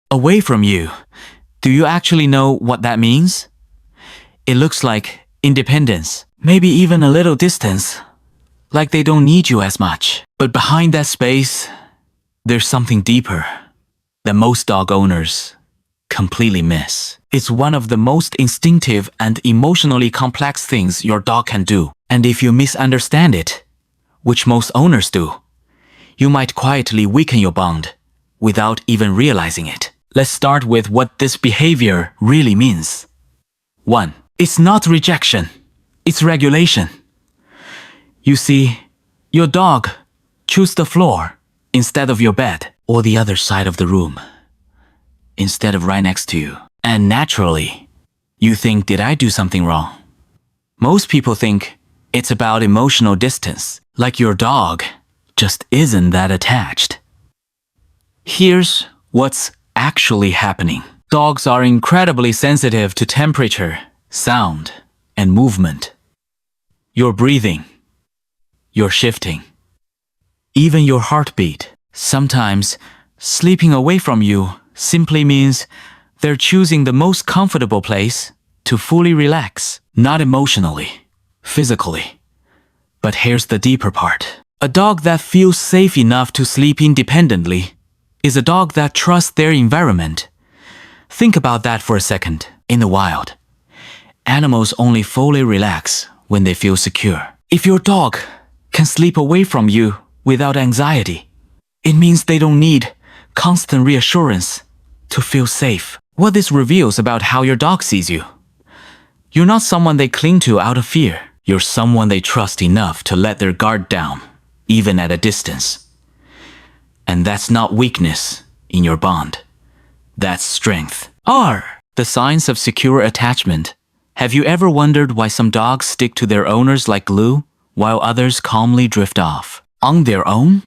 Away from you. Do you actually know what that means? It looks like independence, maybe even a little distance, like they don't need you as much. But behind that space, there's something deeper that most dog owners completely miss. It's one of the most instinctive and emotionally complex things your dog can do. And if you misunderstand it, which most owners do, you might quietly weaken your bond without even realizing it. Let's start with what this behavior really means. 1. It's not rejection, it's regulation. You see, your dog chose the floor instead of your bed, or the other side of the room instead of right next to you. And naturally, you think, did I do something wrong? Most people think it's about emotional distance, like your dog just isn't that attached. Here's what's actually happening. Dogs are incredibly sensitive to temperature, sound, and movement. Your breathing, your shifting, even your heartbeat. Sometimes, sleeping away from you simply means they're choosing the most comfortable place to fully relax, not emotionally, physically. But here's the deeper part. A dog that feels safe enough to sleep independently is a dog that trusts their environment. Think about that for a second. In the wild, animals only fully relax when they feel secure. If your dog can sleep away from you without anxiety, it means they don't need constant reassurance to feel safe. What this reveals about how your dog sees you. You're not someone they cling to out of fear. You're someone they trust enough to let their guard down, even at a distance. And that's not weakness in your bond. That's strength. R. The signs of secure attachment. Have you ever wondered why some dogs stick to their owners like glue, while others calmly drift off on their own?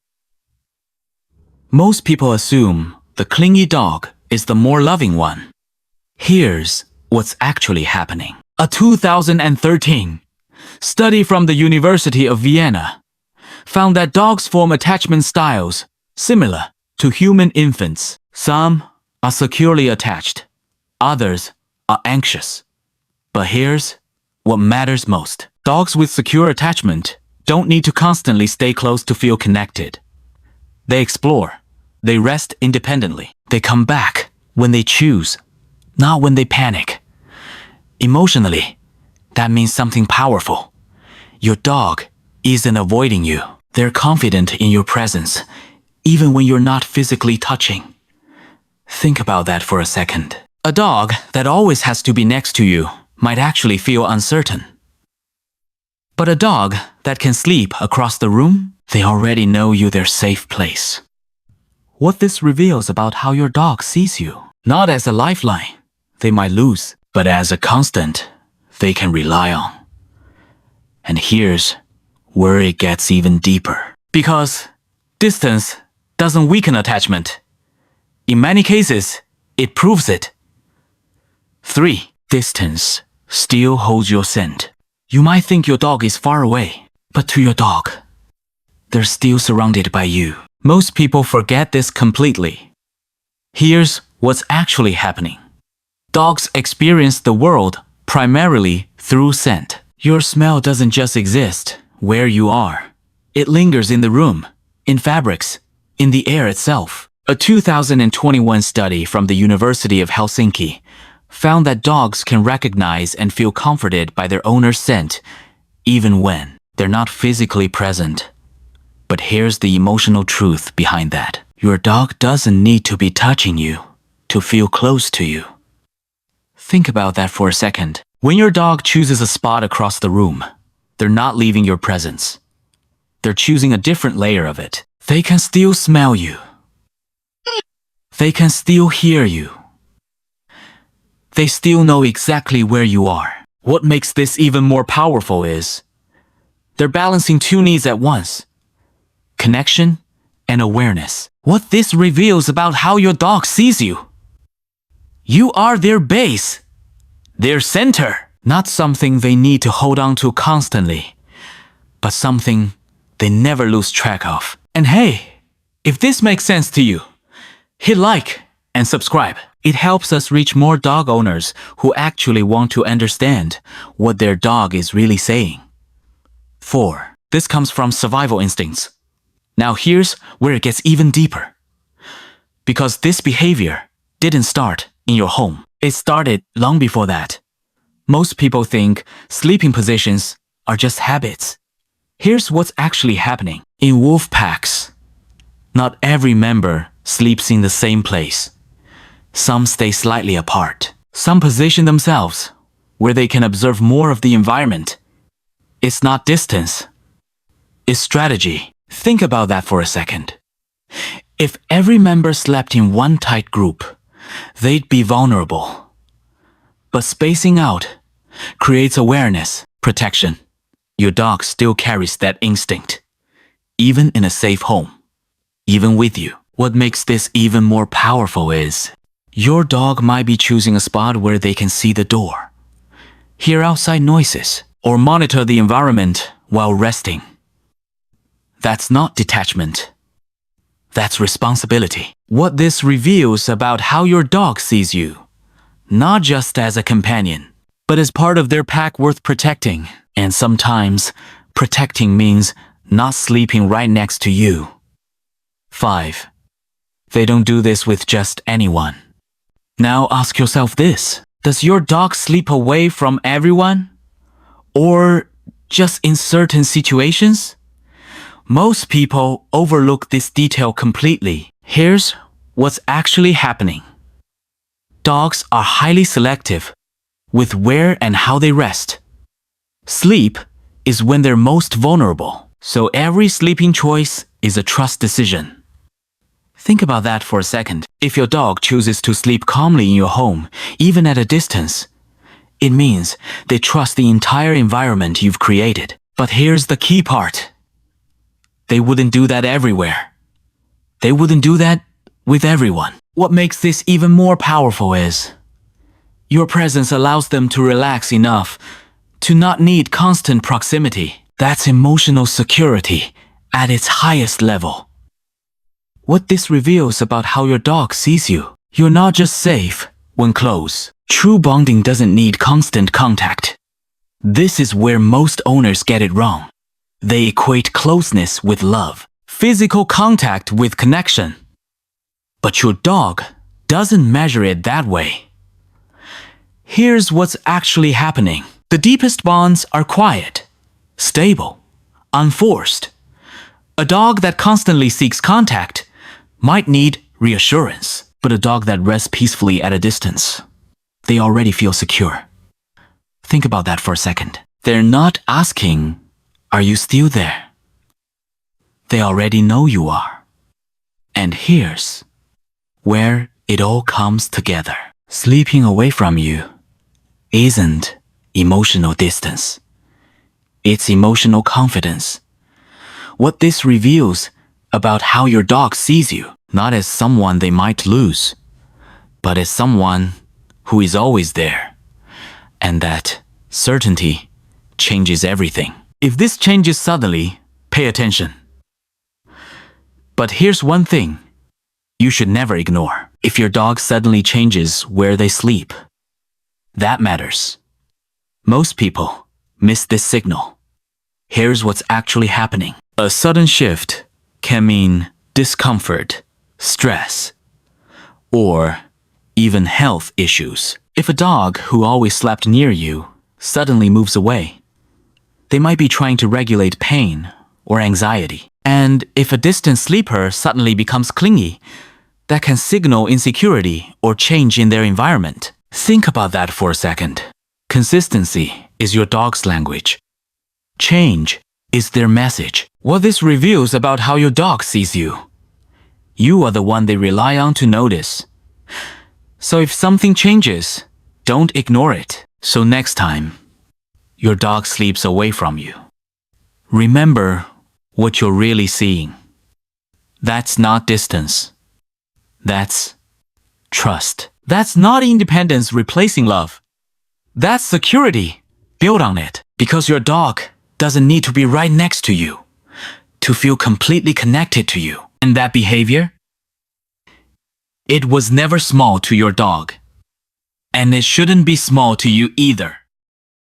Most people assume the clingy dog is the more loving one. Here's what's actually happening. A 2013 study from the University of Vienna found that dogs form attachment styles similar to human infants. Some are securely attached, others are anxious. But here's what matters most. Dogs with secure attachment don't need to constantly stay close to feel connected. They explore. They rest independently. They come back when they choose, not when they panic. Emotionally, that means something powerful. Your dog isn't avoiding you. They're confident in your presence, even when you're not physically touching. Think about that for a second. A dog that always has to be next to you might actually feel uncertain. But a dog that can sleep across the room, they already know you're their safe place. What this reveals about how your dog sees you, not as a lifeline they might lose, but as a constant they can rely on. And here's where it gets even deeper. Because distance doesn't weaken attachment. In many cases, it proves it. 3. Distance still holds your scent. You might think your dog is far away, but to your dog, they're still surrounded by you. Most people forget this completely. Here's what's actually happening. Dogs experience the world primarily through scent. Your smell doesn't just exist where you are. It lingers in the room, in fabrics, in the air itself. A 2021 study from the University of Helsinki found that dogs can recognize and feel comforted by their owner's scent, even when they're not physically present. But here's the emotional truth behind that. Your dog doesn't need to be touching you to feel close to you. Think about that for a second. When your dog chooses a spot across the room, they're not leaving your presence. They're choosing a different layer of it. They can still smell you. They can still hear you. They still know exactly where you are. What makes this even more powerful is they're balancing two needs at once: connection and awareness. What this reveals about how your dog sees you. You are their base, their center. Not something they need to hold on to constantly, but something they never lose track of. And hey, if this makes sense to you, hit like and subscribe. It helps us reach more dog owners who actually want to understand what their dog is really saying. 4. This comes from survival instincts. Now here's where it gets even deeper. Because this behavior didn't start in your home. It started long before that. Most people think sleeping positions are just habits. Here's what's actually happening. In wolf packs, not every member sleeps in the same place. Some stay slightly apart. Some position themselves where they can observe more of the environment. It's not distance. It's strategy. Think about that for a second. If every member slept in one tight group, they'd be vulnerable. But spacing out creates awareness, protection. Your dog still carries that instinct, even in a safe home, even with you. What makes this even more powerful is your dog might be choosing a spot where they can see the door, hear outside noises, or monitor the environment while resting. That's not detachment. That's responsibility. What this reveals about how your dog sees you, not just as a companion, but as part of their pack worth protecting. And sometimes, protecting means not sleeping right next to you. 5. They don't do this with just anyone. Now ask yourself this. Does your dog sleep away from everyone? Or just in certain situations? Most people overlook this detail completely. Here's what's actually happening. Dogs are highly selective with where and how they rest. Sleep is when they're most vulnerable, so every sleeping choice is a trust decision. Think about that for a second. If your dog chooses to sleep calmly in your home, even at a distance, it means they trust the entire environment you've created. But here's the key part. They wouldn't do that everywhere. They wouldn't do that with everyone. What makes this even more powerful is your presence allows them to relax enough to not need constant proximity. That's emotional security at its highest level. What this reveals about how your dog sees you. You're not just safe when close. True bonding doesn't need constant contact. This is where most owners get it wrong. They equate closeness with love, physical contact with connection. But your dog doesn't measure it that way. Here's what's actually happening. The deepest bonds are quiet, stable, unforced. A dog that constantly seeks contact might need reassurance, but a dog that rests peacefully at a distance, they already feel secure. Think about that for a second. They're not asking, "Are you still there?" They already know you are. And here's where it all comes together. Sleeping away from you isn't emotional distance. It's emotional confidence. What this reveals about how your dog sees you, not as someone they might lose, but as someone who is always there. And that certainty changes everything. If this changes suddenly, pay attention. But here's one thing you should never ignore. If your dog suddenly changes where they sleep, that matters. Most people miss this signal. Here's what's actually happening. A sudden shift can mean discomfort, stress, or even health issues. If a dog who always slept near you suddenly moves away, they might be trying to regulate pain or anxiety. And if a distant sleeper suddenly becomes clingy, that can signal insecurity or change in their environment. Think about that for a second. Consistency is your dog's language. Change is their message. What this reveals about how your dog sees you. You are the one they rely on to notice. So if something changes, don't ignore it. So next time your dog sleeps away from you, remember what you're really seeing. That's not distance. That's trust. That's not independence replacing love. That's security built on it. Because your dog doesn't need to be right next to you to feel completely connected to you. And that behavior It was never small to your dog. And it shouldn't be small to you either.